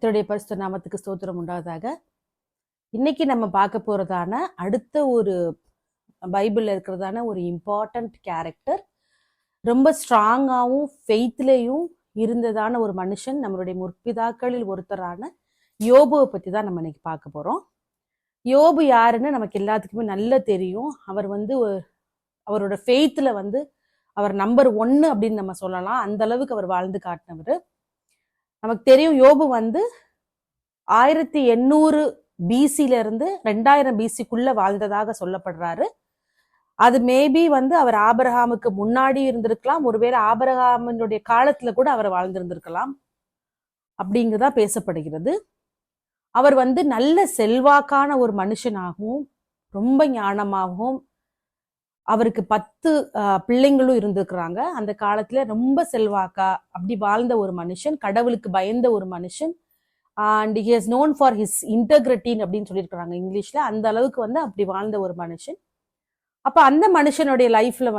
கர்த்தருடைய பரிசுத்த நாமத்துக்கு ஸ்தோத்திரம் உண்டாவதாக. இன்னைக்கு நம்ம பார்க்க போறதான அடுத்த ஒரு பைபிள்ல இருக்கிறதான ஒரு இம்பார்ட்டன்ட் கேரக்டர், ரொம்ப ஸ்ட்ராங்காகவும் ஃபெய்த்லேயும் இருந்ததான ஒரு மனுஷன், நம்மளுடைய முற்பிதாக்களில் ஒருத்தரான யோபுவை பற்றி தான் நம்ம இன்னைக்கு பார்க்க போறோம். யோபு யாருன்னு நமக்கு எல்லாத்துக்குமே நல்லா தெரியும். அவர் அவரோட ஃபெய்த்தில் அவர் நம்பர் 1 அப்படின்னு நம்ம சொல்லலாம். அந்த அளவுக்கு அவர் வாழ்ந்து காட்டினவர். நமக்கு தெரியும் யோபு 1800 பிசில இருந்து 2000 பிசிக்குள்ள வாழ்ந்ததாக சொல்லப்படுறாரு. அது மேபி அவர் ஆபிரகாமுக்கு முன்னாடி இருந்திருக்கலாம், ஒருவேளை ஆபிரகாமினுடைய காலத்துல கூட அவர் வாழ்ந்திருந்திருக்கலாம் அப்படிங்கறதா பேசப்படுகிறது. அவர் நல்ல செல்வாக்கான ஒரு மனுஷனாகவும் ரொம்ப ஞானமாகவும், அவருக்கு 10 பிள்ளைங்களும் இருந்திருக்கிறாங்க. அந்த காலத்துல ரொம்ப செல்வாக்கா அப்படி வாழ்ந்த ஒரு மனுஷன், கடவுளுக்கு பயந்த ஒரு மனுஷன். And he is known for his இன்டெகிரிட்டின்னு அப்படின்னு சொல்லியிருக்கிறாங்க இங்கிலீஷ்ல. அந்த அளவுக்கு அப்படி வாழ்ந்த ஒரு மனுஷன். அப்ப அந்த மனுஷனுடைய லைஃப்ல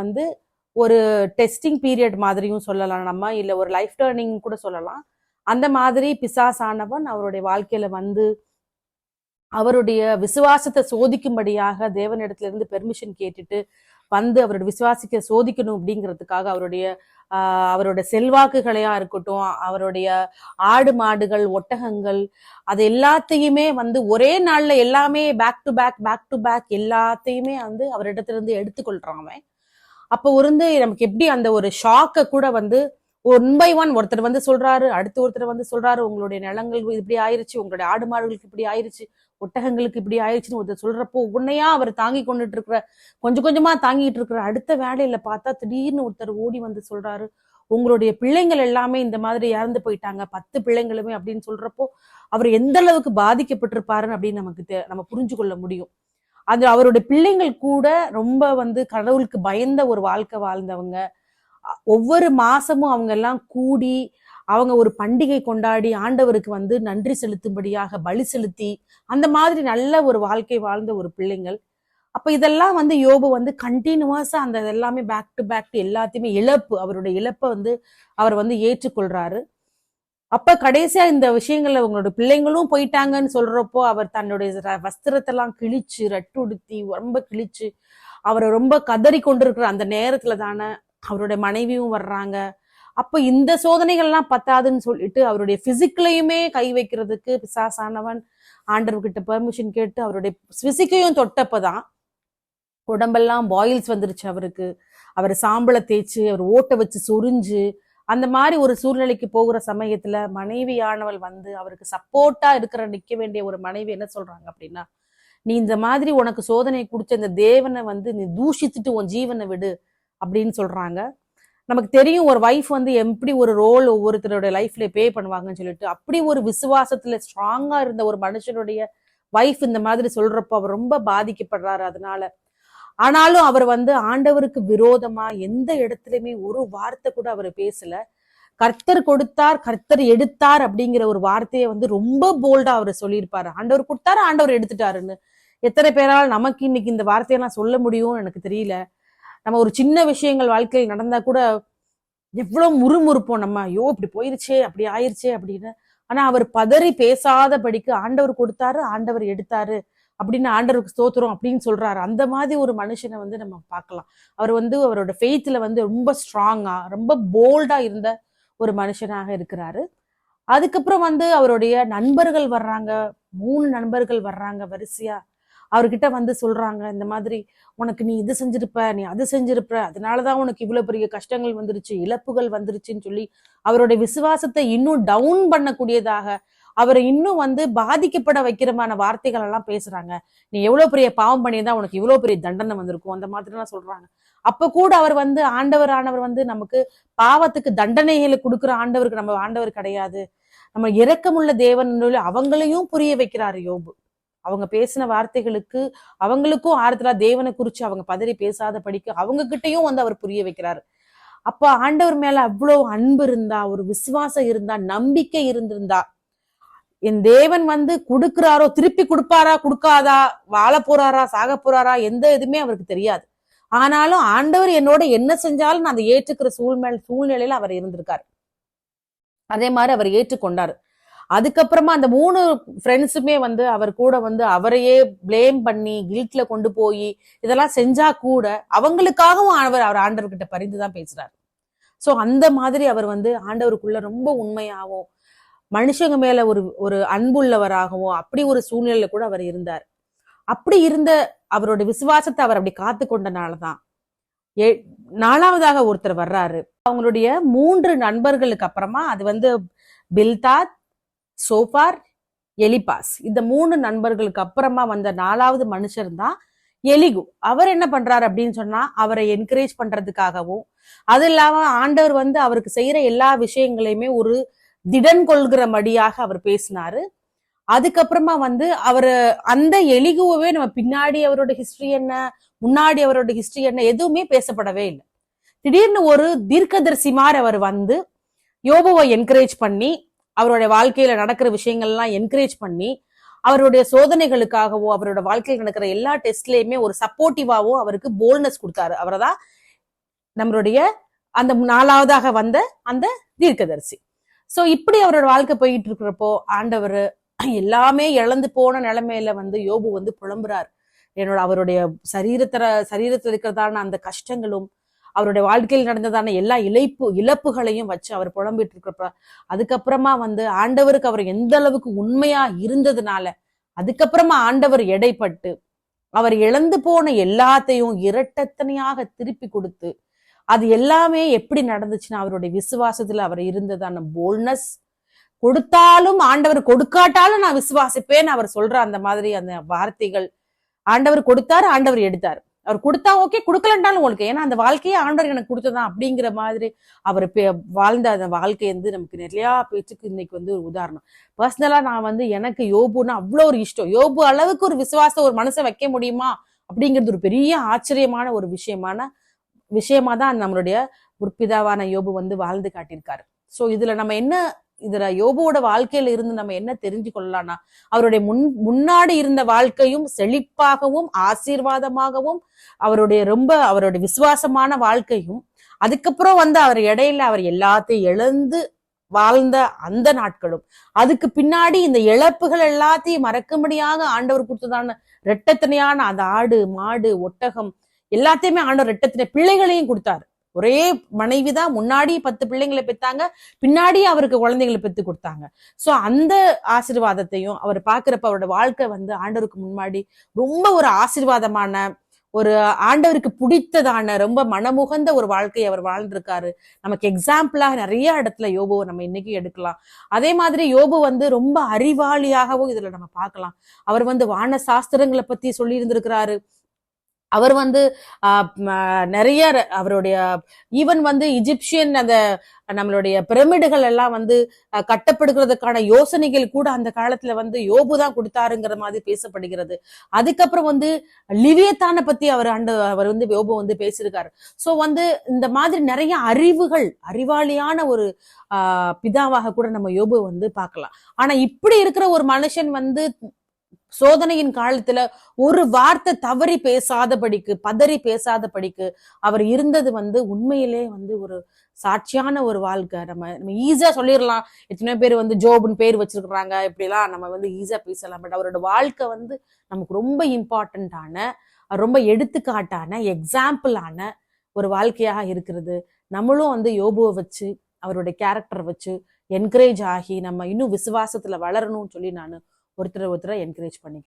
ஒரு டெஸ்டிங் பீரியட் மாதிரியும் சொல்லலாம் நம்ம, இல்ல ஒரு லைஃப் டர்னிங் கூட சொல்லலாம். அந்த மாதிரி பிசாசானவன் அவருடைய வாழ்க்கையில அவருடைய விசுவாசத்தை சோதிக்கும்படியாக தேவனிடத்துல இருந்து பெர்மிஷன் கேட்டுட்டு அவரோட விசுவாசிக்க சோதிக்கணும் அப்படிங்கிறதுக்காக அவரோட செல்வாக்குகளையா இருக்கட்டும், அவருடைய ஆடு மாடுகள் ஒட்டகங்கள் அது எல்லாத்தையுமே ஒரே நாள்ல எல்லாமே பேக் டு பேக் எல்லாத்தையுமே அவரிடத்துல இருந்து எடுத்துக்கொள்றான் அவன். அப்ப நமக்கு எப்படி அந்த ஒரு ஷாக்கை கூட 1 by 1 ஒருத்தர் சொல்றாரு, அடுத்து ஒருத்தர் சொல்றாரு, உங்களுடைய நிலங்கள் இப்படி ஆயிருச்சு, உங்களுடைய ஆடு மாடுகளுக்கு இப்படி ஆயிருச்சு, ஒட்டகங்களுக்கு இப்படி ஆயிடுச்சுன்னு ஒருத்தர் சொல்றப்போ உன்னையா அவர் தாங்கி கொண்டுட்டு இருக்கிற, கொஞ்சம் கொஞ்சமா தாங்கிட்டு இருக்கிற, அடுத்த வேலையில பார்த்தா திடீர்னு ஒருத்தர் ஓடி சொல்றாரு, உங்களுடைய பிள்ளைங்கள் எல்லாமே இந்த மாதிரி இறந்து போயிட்டாங்க, 10 பிள்ளைங்களுமே அப்படின்னு சொல்றப்போ அவர் எந்த அளவுக்கு பாதிக்கப்பட்டிருப்பாருன்னு அப்படின்னு நம்ம புரிஞ்சு கொள்ள முடியும். அது அவருடைய பிள்ளைங்கள் கூட ரொம்ப கடவுளுக்கு பயந்த ஒரு வாழ்க்கை வாழ்ந்தவங்க. ஒவ்வொரு மாசமும் அவங்க எல்லாம் கூடி அவங்க ஒரு பண்டிகை கொண்டாடி ஆண்டவருக்கு நன்றி செலுத்தும்படியாக பலி செலுத்தி அந்த மாதிரி நல்ல ஒரு வாழ்க்கை வாழ்ந்த ஒரு பிள்ளைங்கள். அப்ப இதெல்லாம் யோபு கண்டினியூஸா அந்த எல்லாமே பேக் டு பேக் எல்லாத்தையுமே அவருடைய இழப்பை அவர் ஏற்றுக்கொள்றாரு. அப்ப கடைசியா இந்த விஷயங்கள்ல உங்களோட பிள்ளைங்களும் போயிட்டாங்கன்னு சொல்றப்போ அவர் தன்னுடைய வஸ்திரத்தெல்லாம் கிழிச்சு ரட்டுடுத்தி ரொம்ப கிழிச்சு அவரை ரொம்ப கதறி கொண்டிருக்கிற அந்த நேரத்துல தானே அவருடைய மனைவியும் வர்றாங்க. அப்ப இந்த சோதனைகள்லாம் பத்தாதுன்னு சொல்லிட்டு அவருடைய பிசிக்கலையுமே கை வைக்கிறதுக்கு பிசாசானவன் ஆண்டவர்கிட்ட பெர்மிஷன் கேட்டு அவருடைய பிசிக்கையும் தொட்டப்பதான் உடம்பெல்லாம் பாயில்ஸ் வந்துருச்சு அவருக்கு. அவர் சாம்பலை தேய்ச்சு அவர் ஓட்ட வச்சு சொரிஞ்சு அந்த மாதிரி ஒரு சூழ்நிலைக்கு போகிற சமயத்துல மனைவியானவள் அவருக்கு சப்போர்ட்டா நிக்க வேண்டிய ஒரு மனைவி என்ன சொல்றாங்க அப்படின்னா, நீ இந்த மாதிரி உனக்கு சோதனை குடிச்ச இந்த தேவனை நீ தூஷித்துட்டு உன் ஜீவனை விடு அப்படின்னு சொல்றாங்க. நமக்கு தெரியும் ஒரு வைஃப் எப்படி ஒரு ரோல் ஒவ்வொருத்தருடைய லைஃப்ல பே பண்ணுவாங்கன்னு சொல்லிட்டு, அப்படி ஒரு விசுவாசத்துல ஸ்ட்ராங்கா இருந்த ஒரு மனுஷனுடைய வைஃப் இந்த மாதிரி சொல்றப்போ அவர் ரொம்ப பாதிக்கப்படுறாரு. அதனால ஆனாலும் அவர் ஆண்டவருக்கு விரோதமா எந்த இடத்துலயுமே ஒரு வார்த்தை கூட அவர் பேசல. கர்த்தர் கொடுத்தார் கர்த்தர் எடுத்தார் அப்படிங்கிற ஒரு வார்த்தையை ரொம்ப போல்டா அவர் சொல்லியிருப்பாரு. ஆண்டவர் கொடுத்தாரு ஆண்டவர் எடுத்துட்டாருன்னு. எத்தனை பேரால் நமக்கு இன்னைக்கு இந்த வார்த்தையெல்லாம் சொல்ல முடியும்னு எனக்கு தெரியல. நம்ம ஒரு சின்ன விஷயங்கள் வாழ்க்கையில் நடந்தா கூட எவ்வளவு முறுமுறுப்போம் நம்ம, ஐயோ இப்படி போயிருச்சே அப்படி ஆயிருச்சே அப்படின்னு. ஆனா அவர் பதறி பேசாதபடிக்கு ஆண்டவர் கொடுத்தாரு ஆண்டவர் எடுத்தாரு அப்படின்னு ஆண்டவருக்கு ஸ்தோத்திரம் அப்படின்னு சொல்றாரு. அந்த மாதிரி ஒரு மனுஷனை நம்ம பார்க்கலாம். அவர் அவரோட ஃபெய்த்ல ரொம்ப ஸ்ட்ராங்கா ரொம்ப போல்டா இருந்த ஒரு மனுஷனாக இருக்கிறாரு. அதுக்கப்புறம் அவருடைய நண்பர்கள் வர்றாங்க, 3 நண்பர்கள் வர்றாங்க வரிசையா. அவர்கிட்ட சொல்றாங்க, இந்த மாதிரி உனக்கு நீ இது செஞ்சிருப்ப, நீ அது செஞ்சிருப்ப, அதனாலதான் உனக்கு இவ்வளவு பெரிய கஷ்டங்கள் வந்துருச்சு, இழப்புகள் வந்துருச்சுன்னு சொல்லி அவருடைய விசுவாசத்தை இன்னும் டவுன் பண்ணக்கூடியதாக, அவரை இன்னும் பாதிக்கப்பட வைக்கிறமான வார்த்தைகள் எல்லாம் பேசுறாங்க. நீ எவ்வளவு பெரிய பாவம் பண்ணியிருந்தா உனக்கு இவ்வளவு பெரிய தண்டனை வந்திருக்கும், அந்த மாதிரி எல்லாம் சொல்றாங்க. அப்ப கூட அவர் ஆண்டவர் நமக்கு பாவத்துக்கு தண்டனைகளை கொடுக்குற ஆண்டவருக்கு நம்ம ஆண்டவர் கிடையாது, நம்ம இரக்கமுள்ள தேவன் அவங்களையும் புரிய வைக்கிறாரு யோபு. அவங்க பேசின வார்த்தைகளுக்கு அவங்களுக்கும் ஆறுதலா தேவனை குறிச்சு அவங்க பதறி பேசாத படிக்க அவங்க கிட்டையும் அவர் புரிய வைக்கிறாரு. அப்ப ஆண்டவர் மேல அவ்வளவு அன்பு இருந்தா, ஒரு விசுவாசம் இருந்தா, நம்பிக்கை இருந்திருந்தா, என் தேவன் கொடுக்கிறாரோ திருப்பி கொடுப்பாரா கொடுக்காதா, வாழ போறாரா சாக போறாரா எந்த எதுவுமே அவருக்கு தெரியாது. ஆனாலும் ஆண்டவர் என்னோட என்ன செஞ்சாலும் நான் அதை ஏற்றுக்கிற சூழ்நிலையில அவர் இருந்திருக்காரு. அதே மாதிரி அவர் ஏற்றுக்கொண்டாரு. அதுக்கப்புறமா அந்த 3 ஃப்ரெண்ட்ஸுமே வந்து அவர் கூட வந்து அவரையே பிளேம் பண்ணி கில்ட்ல கொண்டு போய் இதெல்லாம் செஞ்சா கூட அவங்களுக்காகவும் அவர் ஆண்டவர்கிட்ட பரிந்துதான் பேசுறாரு. சோ அந்த மாதிரி அவர் வந்து ஆண்டவருக்குள்ள ரொம்ப உண்மையாகவும் மனுஷங்க மேல ஒரு ஒரு அன்புள்ளவராகவும் அப்படி ஒரு சூழ்நிலையில கூட அவர் இருந்தார். அப்படி இருந்த அவரோட விசுவாசத்தை அவர் அப்படி காத்து கொண்டனாலதான் 4வதாக ஒருத்தர் வர்றாரு. அவங்களுடைய 3 நண்பர்களுக்கு அப்புறமா அது வந்து பில்தாத், சோபார், எலிபாஸ், இந்த 3 நண்பர்களுக்கு அப்புறமா வந்த 4வது மனுஷர் தான் எலிகு. அவர் என்ன பண்றாரு அப்படின்னு சொன்னா அவரை என்கரேஜ் பண்றதுக்காகவும் அது இல்லாம ஆண்டவர் வந்து அவருக்கு செய்யற எல்லா விஷயங்களையுமே ஒரு திடன் கொள்கிறபடியாக அவர் பேசினாரு. அதுக்கப்புறமா வந்து அவரு அந்த எலிகுவே நம்ம பின்னாடி அவரோட ஹிஸ்டரி என்ன, முன்னாடி அவரோட ஹிஸ்டரி என்ன எதுவுமே பேசப்படவே இல்லை. திடீர்னு ஒரு தீர்க்கதரிசி மாதிரி அவர் வந்து யோபுவை என்கரேஜ் பண்ணி அவருடைய வாழ்க்கையில நடக்கிற விஷயங்கள்லாம் என்கரேஜ் பண்ணி அவருடைய சோதனைகளுக்காகவோ அவரோட வாழ்க்கையில் நடக்கிற எல்லா டெஸ்ட்லயுமே ஒரு சப்போர்ட்டிவாவோ அவருக்கு போல்னஸ் கொடுத்தாரு. அவர்தான் நம்மளுடைய அந்த 4வதாக வந்த அந்த தீர்க்கதரிசி. சோ இப்படி அவரோட வாழ்க்கை போயிட்டு இருக்கிறப்போ ஆண்டவர் எல்லாமே இழந்து போன நிலைமையில வந்து யோபு வந்து புலம்புறார். அவருடைய சரீரத்துல இருக்கிறதான அந்த கஷ்டங்களும் அவருடைய வாழ்க்கையில் நடந்ததான எல்லா இழப்புகளையும் வச்சு அவர் புலம்பிட்டு இருக்கிறப்ப அதுக்கப்புறமா வந்து ஆண்டவருக்கு அவர் எந்த அளவுக்கு உண்மையா இருந்ததுனால அதுக்கப்புறமா ஆண்டவர் எடைப்பட்டு அவர் இழந்து போன எல்லாத்தையும் இரட்டத்தனையாக திருப்பி கொடுத்து அது எல்லாமே எப்படி நடந்துச்சுன்னா அவருடைய விசுவாசத்துல அவர் இருந்ததான போல்னஸ், கொடுத்தாலும் ஆண்டவர் கொடுக்காட்டாலும் நான் விசுவாசிப்பேன் அவர் சொல்ற அந்த மாதிரி அந்த வார்த்தைகள். ஆண்டவர் கொடுத்தாரு, ஆண்டவர் எடுத்தாரு. அவர் கொடுத்தா ஓகே, கொடுக்கலன்றாலும் உங்களுக்கு, ஏன்னா அந்த வாழ்க்கையே ஆண்டவர் எனக்கு கொடுத்ததான் அப்படிங்கிற மாதிரி அவர் வாழ்ந்த அந்த வாழ்க்கை வந்து நமக்கு நிறைய பேச்சுக்கு இன்னைக்கு வந்து ஒரு உதாரணம். பர்சனலா நான் வந்து எனக்கு யோபுன்னா அவ்வளோ ஒரு இஷ்டம். யோபு அளவுக்கு ஒரு விசுவாசம் ஒரு மனசை வைக்க முடியுமா அப்படிங்கிறது ஒரு பெரிய ஆச்சரியமான ஒரு விஷயமா தான் நம்மளுடைய முற்பிதாவான யோபு வந்து வாழ்ந்து காட்டியிருக்காரு. சோ இதுல நம்ம என்ன, இதுல யோபுவோட வாழ்க்கையில இருந்து நம்ம என்ன தெரிஞ்சு கொள்ளலாம்னா அவருடைய முன்னாடி இருந்த வாழ்க்கையும் செழிப்பாகவும் ஆசீர்வாதமாகவும் அவருடைய விசுவாசமான வாழ்க்கையும் அதுக்கப்புறம் வந்து அவர் இடையில அவர் எல்லாத்தையும் இழந்து வாழ்ந்த அந்த நாட்களும் அதுக்கு பின்னாடி இந்த இழப்புகள் எல்லாத்தையும் மறக்கும்படியாக ஆண்டவர் கொடுத்ததான இரட்டத்தனையான அந்த ஆடு மாடு ஒட்டகம் எல்லாத்தையுமே ஆண்டவர் இரட்டத்தனை பிள்ளைகளையும் கொடுத்தாரு. ஒரே மனைவிதான் முன்னாடி 10 பிள்ளைங்களை பெத்தாங்க, பின்னாடி அவருக்கு குழந்தைகளை பெத்து கொடுத்தாங்க. சோ அந்த ஆசீர்வாதத்தையும் அவர் பாக்குறப்ப அவரோட வாழ்க்கை வந்து ஆண்டவருக்கு முன்னாடி ரொம்ப ஒரு ஆசீர்வாதமான ஒரு ஆண்டவருக்கு பிடித்ததான ரொம்ப மனமுகந்த ஒரு வாழ்க்கையை அவர் வாழ்ந்திருக்காரு. நமக்கு எக்ஸாம்பிளாக நிறைய இடத்துல யோபுவை நம்ம இன்னைக்கு எடுக்கலாம். அதே மாதிரி யோபு வந்து ரொம்ப அறிவாளியாகவும் இதுல நம்ம பார்க்கலாம். அவர் வந்து வான சாஸ்திரங்களை பத்தி சொல்லி இருந்திருக்கிறாரு. அவர் வந்து நிறைய அவருடைய ஈவன் வந்து இஜிப்சியன் அந்த நம்மளுடைய பிரமிடுகள் எல்லாம் வந்து கட்டப்படுகிறதுக்கான யோசனைகள் கூட அந்த காலத்துல வந்து யோபுதான் கொடுத்தாருங்கிற மாதிரி பேசப்படுகிறது. அதுக்கப்புறம் வந்து லிவியத்தான பத்தி அவர் வந்து யோபு வந்து பேசியிருக்காரு. சோ வந்து இந்த மாதிரி நிறைய அறிவாளியான ஒரு பிதாவாக கூட நம்ம யோபு வந்து பார்க்கலாம். ஆனா இப்படி இருக்கிற ஒரு மனுஷன் வந்து சோதனையின் காலத்துல ஒரு வார்த்தை தவறி பேசாதபடிக்கு பதறி பேசாதபடிக்கு அவர் இருந்தது வந்து உண்மையிலே வந்து ஒரு சாட்சியான ஒரு வாழ்க்கை. நம்ம ஈஸியா சொல்லிடலாம், எத்தனையோ பேர் வந்து ஜோபுன்னு பேர் வச்சிருக்கிறாங்க, இப்படிலாம் நம்ம வந்து ஈஸியா பேசலாம். பட் அவரோட வாழ்க்கை வந்து நமக்கு ரொம்ப இம்பார்ட்டன்டான ரொம்ப எடுத்துக்காட்டான எக்ஸாம்பிளான ஒரு வாழ்க்கையாக இருக்கிறது. நம்மளும் வந்து யோபுவை வச்சு அவருடைய கேரக்டரை வச்சு என்கரேஜ் ஆகி நம்ம இன்னும் விசுவாசத்துல வளரணும்னு சொல்லி நான் ஒருத்தரை என்கரேஜ் பண்ணி